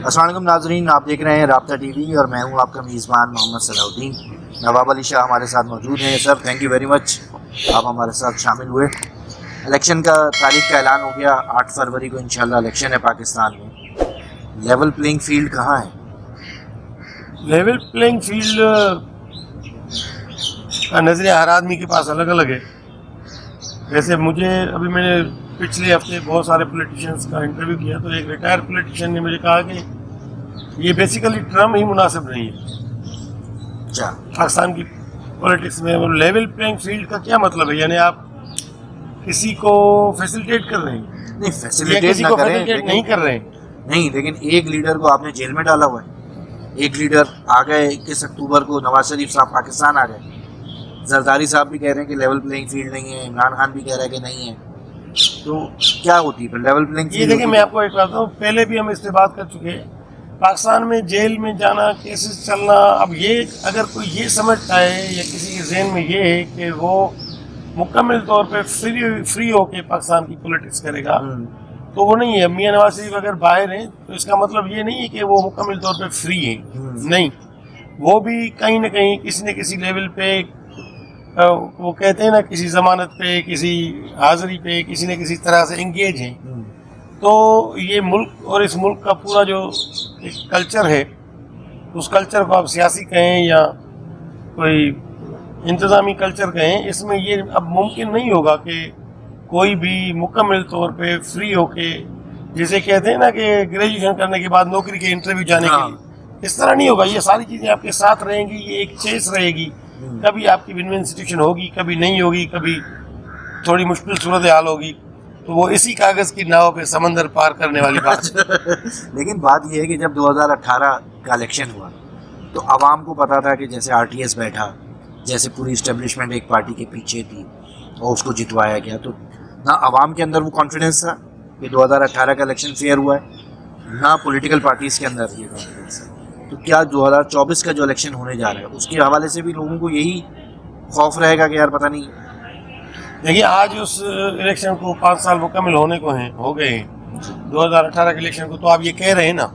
السلام علیکم ناظرین، آپ دیکھ رہے ہیں رابطہ ٹی وی اور میں ہوں آپ کا میزبان محمد صلاح الدین۔ نواب علی شاہ ہمارے ساتھ موجود ہیں۔ Sir thank you very much, آپ ہمارے ساتھ شامل ہوئے۔ الیکشن کا تاریخ کا اعلان ہو گیا، 8 فروری کو انشاءاللہ الیکشن ہے پاکستان میں۔ لیول پلینگ فیلڈ کہاں ہے؟ لیول پلینگ فیلڈ کا نظریہ ہر آدمی کے پاس الگ الگ ہے۔ جیسے میں نے پچھلے ہفتے بہت سارے پولیٹیشینس کا انٹرویو کیا، تو ایک ریٹائر پولیٹیشین نے مجھے کہا کہ یہ بیسیکلی ٹرم ہی مناسب نہیں ہے اچھا، پاکستان کی پولیٹکس میں۔ لیول پلینگ فیلڈ کا کیا مطلب ہے؟ یعنی آپ کسی کو فیسیلیٹیٹ کر رہے ہیں؟ نہیں فیسیلیٹیٹ نہ کریں، نہیں کر رہے ہیں، نہیں، لیکن ایک لیڈر کو آپ نے جیل میں ڈالا ہوا ہے۔ ایک لیڈر آ گئے 21 اکتوبر کو، نواز شریف صاحب پاکستان آ گئے۔ زرداری صاحب بھی کہہ رہے ہیں کہ لیول پلینگ فیلڈ نہیں ہے، عمران خان بھی کہہ رہا ہے کہ نہیں ہے۔ تو کیا ہوتی ہے پھر لیول پلینگ فیلڈ؟ یہ دیکھیں، میں آپ کو ایک بات بتاؤں، پہلے بھی ہم اس پہ بات کر چکے ہیں۔ پاکستان میں جیل میں جانا، کیسز چلنا، اب یہ اگر کوئی یہ سمجھتا ہے یا کسی کے ذہن میں یہ ہے کہ وہ مکمل طور پہ فری ہو کے پاکستان کی پولیٹکس کرے گا، تو وہ نہیں ہے۔ میاں نواز شریف اگر باہر ہیں تو اس کا مطلب یہ نہیں ہے کہ وہ مکمل طور پہ فری ہیں، نہیں، وہ بھی کہیں نہ کہیں کسی نہ کسی لیول پہ، وہ کہتے ہیں نا، کسی ضمانت پہ، کسی حاضری پہ، کسی نہ کسی طرح سے انگیج ہیں۔ تو یہ ملک اور اس ملک کا پورا جو ایک کلچر ہے، اس کلچر کو آپ سیاسی کہیں یا کوئی انتظامی کلچر کہیں، اس میں یہ اب ممکن نہیں ہوگا کہ کوئی بھی مکمل طور پہ فری ہو کے، جسے کہتے ہیں نا کہ گریجویشن کرنے کے بعد نوکری کے انٹرویو جانے کے لیے، اس طرح نہیں ہوگا۔ یہ ساری چیزیں آپ کے ساتھ رہیں گی، یہ ایک چیس رہے گی۔ کبھی آپ کی ون ون سچویشن ہوگی، کبھی نہیں ہوگی، کبھی تھوڑی مشکل صورتحال ہوگی، تو وہ اسی کاغذ کی ناؤ پہ سمندر پار کرنے والی بات ہے۔ لیکن بات یہ ہے کہ جب 2018 کا الیکشن ہوا تو عوام کو پتا تھا کہ جیسے آر ٹی ایس بیٹھا، جیسے پوری اسٹیبلشمنٹ ایک پارٹی کے پیچھے تھی اور اس کو جتوایا گیا، تو نہ عوام کے اندر وہ کانفیڈنس تھا کہ 2018 کا الیکشن فیئر ہوا ہے، نہ پولیٹیکل پارٹیز کے اندر یہ کانفیڈنس ہے۔ تو کیا 2024 کا جو الیکشن ہونے جا رہا ہے اس کے حوالے سے بھی لوگوں کو یہی خوف رہے گا کہ یار پتہ نہیں؟ دیکھیے، آج اس الیکشن کو 5 سال مکمل ہونے کو ہو گئے ہیں، 2018 کے الیکشن کو، تو آپ یہ کہہ رہے ہیں نا،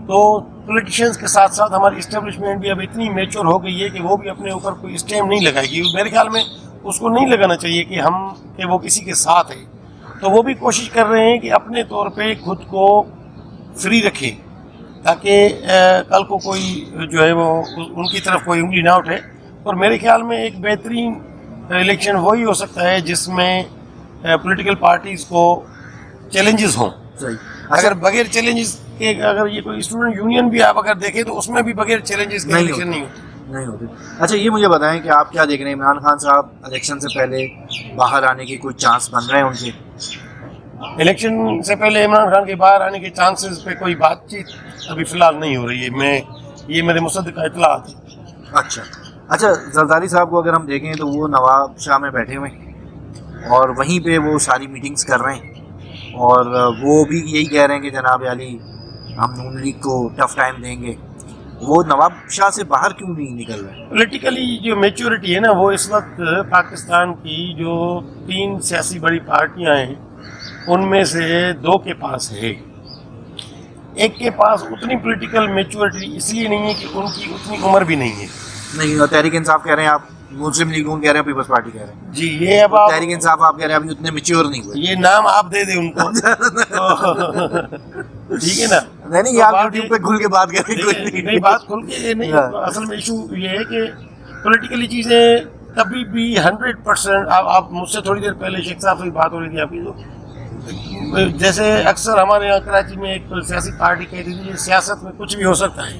تو پولیٹیشینس کے ساتھ ساتھ ہماری اسٹیبلشمنٹ بھی اب اتنی میچور ہو گئی ہے کہ وہ بھی اپنے اوپر کوئی اسٹیم نہیں لگائے گی۔ میرے خیال میں اس کو نہیں لگانا چاہیے کہ وہ کسی کے ساتھ ہے، تو وہ بھی کوشش کر رہے ہیں کہ اپنے طور پہ خود کو فری رکھے، تاکہ کل کو کوئی جو ہے وہ ان کی طرف کوئی انگلی نہ اٹھے۔ اور میرے خیال میں ایک بہترین الیکشن وہی ہو سکتا ہے جس میں پولیٹیکل پارٹیز کو چیلنجز ہوں۔ اگر بغیر چیلنجز کے، اگر یہ کوئی اسٹوڈنٹ یونین بھی آپ اگر دیکھیں تو اس میں بھی بغیر چیلنجز کے الیکشن نہیں ہوتی۔ اچھا، یہ مجھے بتائیں کہ آپ کیا دیکھ رہے ہیں، عمران خان صاحب الیکشن سے پہلے باہر آنے کے کوئی چانس بن رہے ہیں ان کے؟ الیکشن سے پہلے عمران خان کے باہر آنے کے چانسز پہ کوئی بات چیت ابھی فی الحال نہیں ہو رہی ہے، یہ میرے مصدقہ اطلاعات ہیں۔ اچھا، زرداری صاحب کو اگر ہم دیکھیں تو وہ نواب شاہ میں بیٹھے ہوئے ہیں اور وہیں پہ وہ ساری میٹنگز کر رہے ہیں، اور وہ بھی یہی کہہ رہے ہیں کہ جناب علی ہم نون لیگ کو ٹف ٹائم دیں گے۔ وہ نواب شاہ سے باہر کیوں نہیں نکل رہے؟ پولیٹیکلی جو میچورٹی ہے نا، وہ اس وقت پاکستان کی جو 3 سیاسی بڑی پارٹیاں ہیں ان میں سے 2 کے پاس ہے۔ ایک کے پاس اتنی پولیٹیکل میچورٹی اس لیے نہیں ہے کہ ان کی اتنی عمر بھی نہیں ہے۔ نہیں، اور تحریک انصاف کہہ رہے ہیں، آپ مسلم لیگ کہہ رہے ہیں، پیپلز پارٹی کہہ رہے ہیں جی، یہ اب تحریک انصاف آپ کہہ رہے ہیں ابھی اتنے میچور نہیں ہوئے۔ یہ نام آپ دے دیں ان کو، ٹھیک ہے نا؟ نہیں، آپ یوٹیوب پہ کھل کے بات کریں، نہیں، بات کھل کے نہیں۔ اصل میں ایشو یہ ہے کہ پولیٹیکلی چیزیں کبھی بھی 100%، آپ مجھ سے تھوڑی دیر پہلے شیخ صاحب سے بات ہو رہی تھی آپ کی، تو جیسے اکثر ہمارے یہاں کراچی میں ایک سیاسی پارٹی کہتی تھی سیاست میں کچھ بھی ہو سکتا ہے،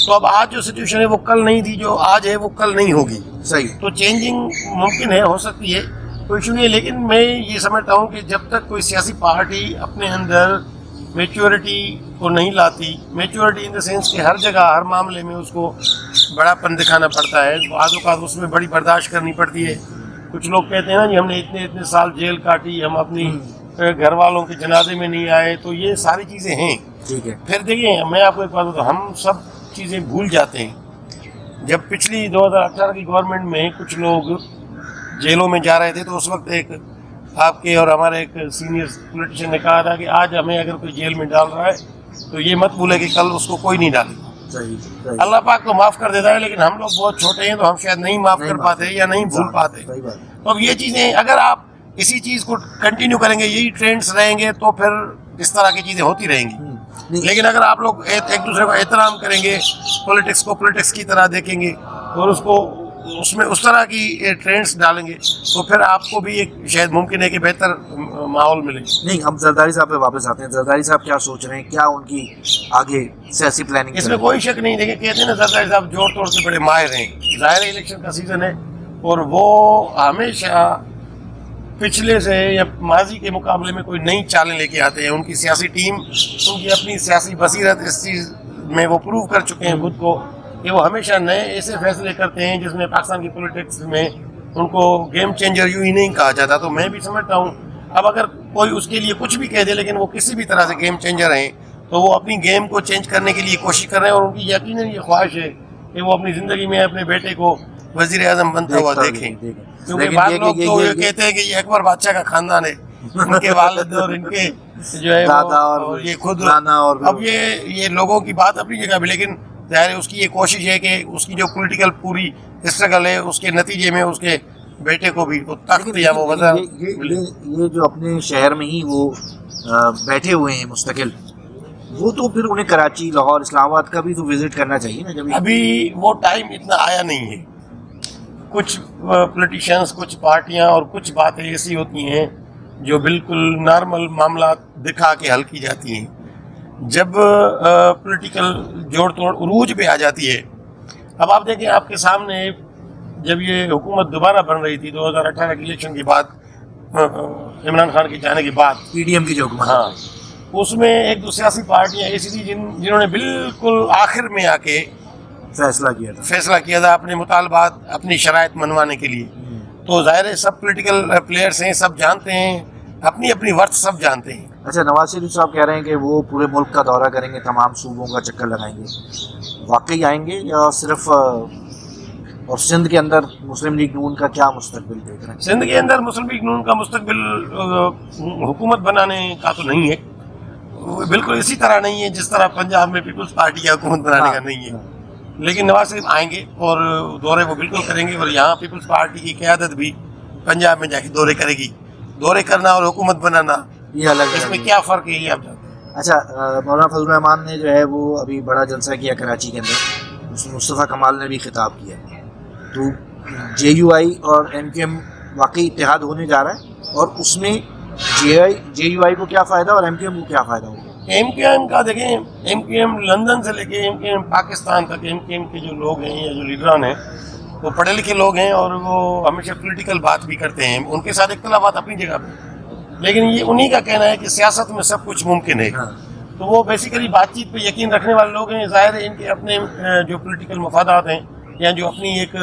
تو اب آج جو سچویشن ہے وہ کل نہیں تھی، جو آج ہے وہ کل نہیں ہوگی۔ صحیح، تو چینجنگ ممکن ہے، ہو سکتی ہے، کوئی ایشو نہیں ہے، لیکن میں یہ سمجھتا ہوں کہ جب تک کوئی سیاسی پارٹی اپنے اندر میچورٹی کو نہیں لاتی، میچورٹی ان دا سینس کہ ہر جگہ ہر معاملے میں اس کو بڑا پن دکھانا پڑتا ہے، بعض اوقات اس میں بڑی برداشت کرنی پڑتی ہے۔ کچھ لوگ کہتے ہیں نا جی ہم نے اتنے سال جیل کاٹی، ہم اپنی گھر والوں کے جنازے میں نہیں آئے، تو یہ ساری چیزیں ہیں۔ ٹھیک ہے، پھر دیکھیں، میں آپ کو ایک بات بتاؤں، ہم سب چیزیں بھول جاتے ہیں۔ جب پچھلی 2018 کی گورنمنٹ میں کچھ لوگ جیلوں میں جا رہے تھے تو اس وقت ایک آپ کے اور ہمارے ایک سینئر پولیٹیشین نے کہا تھا کہ آج ہمیں اگر کوئی جیل میں ڈال رہا ہے تو یہ مت بھولے کہ کل اس کو کوئی نہیں ڈالے گا. صحیح. اللہ پاک تو معاف کر دیتا ہے لیکن ہم لوگ بہت چھوٹے ہیں تو ہم شاید نہیں معاف کر پاتے یا نہیں بھول پاتے. تو اب یہ چیزیں اگر آپ اسی چیز کو کنٹینیو کریں گے, یہی ٹرینڈز رہیں گے, تو پھر اس طرح کی چیزیں ہوتی رہیں گی. لیکن اگر آپ لوگ ایک دوسرے کو احترام کریں گے, پولیٹکس کو پولیٹکس کی طرح دیکھیں گے اور اس کو اس میں اس طرح کی ٹرینڈز ڈالیں گے, تو پھر آپ کو بھی ایک شاید ممکن ہے کہ بہتر ماحول ملے. نہیں, ہم زرداری صاحب پہ واپس آتے ہیں. زرداری صاحب کیا سوچ رہے ہیں, کیا ان کی آگے سیاسی پلاننگ؟ اس میں کوئی شک نہیں. دیکھیں کہتے ہیں نا زرداری صاحب جوڑ توڑ کے بڑے ماہر ہیں. ظاہر الیکشن کا سیزن ہے اور وہ ہمیشہ پچھلے سے یا ماضی کے مقابلے میں کوئی نئی چالیں لے کے آتے ہیں. ان کی سیاسی ٹیم, ان کی اپنی سیاسی بصیرت اس چیز میں وہ پروو کر چکے ہیں خود کو کہ وہ ہمیشہ نئے ایسے فیصلے کرتے ہیں جس میں پاکستان کی پولیٹکس میں ان کو گیم چینجر یوں ہی نہیں کہا جاتا. تو میں بھی سمجھتا ہوں اب اگر کوئی اس کے لیے کچھ بھی کہہ دے لیکن وہ کسی بھی طرح سے گیم چینجر ہیں تو وہ اپنی گیم کو چینج کرنے کے لیے کوشش کر رہے ہیں, اور ان کی یقیناً یہ خواہش ہے کہ وہ اپنی زندگی میں اپنے بیٹے کو وزیر اعظم بنتا ہوا دیکھیں. کیونکہ بعض لوگ تو یہ کہتے ہیں کہ یہ اکبر بادشاہ کا خاندان ہے, ان کے والد اور ان کے جو ہے اور یہ خود, اب یہ لوگوں کی بات اپنی جگہ بھی, لیکن ظاہر ہے اس کی یہ کوشش ہے کہ اس کی جو پولیٹیکل پوری اسٹرگل ہے اس کے نتیجے میں اس کے بیٹے کو بھی وہ تخت یا وہ وزن. یہ جو اپنے شہر میں ہی وہ بیٹھے ہوئے ہیں مستقل, وہ تو پھر انہیں کراچی, لاہور, اسلام آباد کا بھی تو وزٹ کرنا چاہیے نا. جب ابھی وہ ٹائم اتنا آیا نہیں ہے. کچھ پولیٹیشنز, کچھ پارٹیاں اور کچھ باتیں ایسی ہوتی ہیں جو بالکل نارمل معاملات دکھا کے حل کی جاتی ہیں. جب پولیٹیکل جوڑ توڑ عروج پہ آ جاتی ہے, اب آپ دیکھیں آپ کے سامنے جب یہ حکومت دوبارہ بن رہی تھی 2018 کے الیکشن کے بعد, عمران خان کے جانے کے بعد, پی ڈی ایم کی جو حکومت, ہاں, اس میں ایک دو سیاسی پارٹیاں ایسی تھیں جنہوں نے بالکل آخر میں آ کے فیصلہ کیا تھا اپنے مطالبات, اپنی شرائط منوانے کے لیے. تو ظاہر ہے سب پولیٹیکل پلیئرس ہیں, سب جانتے ہیں اپنی اپنی ورث, سب جانتے ہیں. اچھا, نواز شریف صاحب کہہ رہے ہیں کہ وہ پورے ملک کا دورہ کریں گے, تمام صوبوں کا چکر لگائیں گے. واقعی آئیں گے یا صرف, اور سندھ کے اندر مسلم لیگ نون کا کیا مستقبل دیکھ رہے ہیں؟ سندھ کے اندر مسلم لیگ نون کا مستقبل حکومت بنانے کا تو نہیں ہے, بالکل اسی طرح نہیں ہے جس طرح پنجاب میں پیپلز پارٹی کا حکومت بنانے کا نہیں ہے. لیکن نواز شریف آئیں گے اور دورے وہ بالکل کریں گے, اور یہاں پیپلز پارٹی کی قیادت بھی پنجاب میں جا کے دورے کرے گی. دورے کرنا اور حکومت بنانا یہ الگ, اس میں کیا فرق ہے یہ آپ جانتے ہیں. اچھا, مولانا فضل الرحمان نے جو ہے وہ ابھی بڑا جلسہ کیا کراچی کے اندر, مصطفیٰ کمال نے بھی خطاب کیا. تو جے یو آئی اور ایم کیو ایم واقعی اتحاد ہونے جا رہا ہے, اور اس میں جے یو آئی کو کیا فائدہ اور ایم کیو ایم کو کیا فائدہ ہوگا؟ ایم کیو ایم کا دیکھیں, ایم کیو ایم لندن سے لے کے ایم کیو ایم پاکستان تک, ایم کیو ایم کے جو لوگ ہیں یا جو لیڈران ہیں وہ پڑھے لکھے لوگ ہیں اور وہ ہمیشہ پولیٹیکل بات بھی کرتے ہیں. ان کے ساتھ اختلافات اپنی جگہ پہ, لیکن یہ انہی کا کہنا ہے کہ سیاست میں سب کچھ ممکن ہے. تو وہ بیسیکلی بات چیت پہ یقین رکھنے والے لوگ ہیں. ظاہر ہے ان کے اپنے جو پولیٹیکل مفادات ہیں یا جو اپنی ایک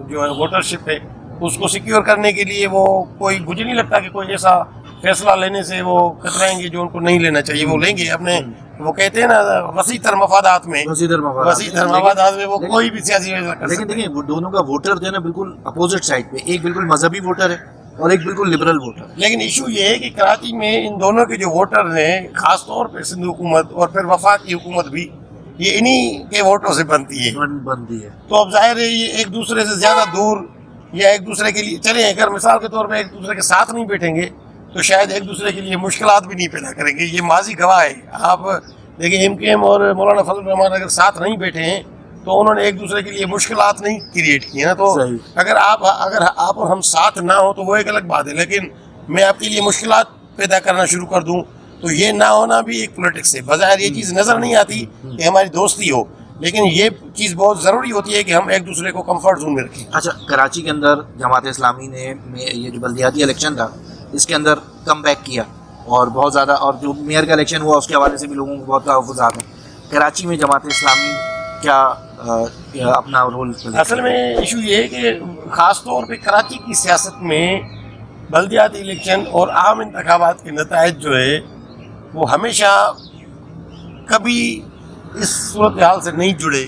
جو ہے ووٹرشپ ہے اس کو سیکیور کرنے کے لیے وہ کوئی, مجھے نہیں لگتا کہ کوئی ایسا فیصلہ لینے سے وہ کترائیں گے جو ان کو نہیں لینا چاہیے. وہ لیں گے اپنے, وہ کہتے ہیں نا وسیع تر مفادات میں, وہ کوئی بھی سیاسی فیصلہ کر سکتے ہیں. لیکن دیکھیں دونوں کا ووٹر جو ہے نا بالکل اپوزٹ سائڈ پہ, ایک بالکل مذہبی ووٹر ہے اور ایک بالکل لبرل ووٹر. لیکن ایشو یہ ہے کہ کراچی میں ان دونوں کے جو ووٹر ہیں, خاص طور پہ سندھ حکومت اور پھر وفاق کی حکومت بھی, یہ انہی کے ووٹوں سے بنتی ہے. تو اب ظاہر ہے یہ ایک دوسرے سے زیادہ دور یا ایک دوسرے کے لیے چلیں, اگر مثال کے طور پہ ایک دوسرے کے ساتھ نہیں بیٹھیں گے تو شاید ایک دوسرے کے لیے مشکلات بھی نہیں پیدا کریں گے. یہ ماضی گواہ ہے. آپ دیکھیں ایم کیو ایم اور مولانا فضل الرحمان اگر ساتھ نہیں بیٹھے ہیں تو انہوں نے ایک دوسرے کے لیے مشکلات نہیں کریٹ کی ہیں نا. تو اگر آپ اور ہم ساتھ نہ ہوں تو وہ ایک الگ بات ہے, لیکن میں آپ کے لیے مشکلات پیدا کرنا شروع کر دوں تو یہ نہ ہونا بھی ایک پولیٹکس ہے. بظاہر یہ چیز نظر نہیں آتی کہ ہماری دوستی ہو, لیکن یہ چیز بہت ضروری ہوتی ہے کہ ہم ایک دوسرے کو کمفرٹ زون میں رکھیں. اچھا, کراچی کے اندر جماعت اسلامی نے یہ جو بلدیاتی الیکشن تھا اس کے اندر کم بیک کیا اور بہت زیادہ, اور جو میئر کا الیکشن ہوا اس کے حوالے سے بھی لوگوں کو بہت تحفظات ہیں. کراچی میں جماعت اسلامی کیا اپنا رول؟ اصل میں ایشو یہ ہے کہ خاص طور پہ کراچی کی سیاست میں بلدیاتی الیکشن اور عام انتخابات کے نتائج جو ہے وہ ہمیشہ کبھی اس صورتحال سے نہیں جڑے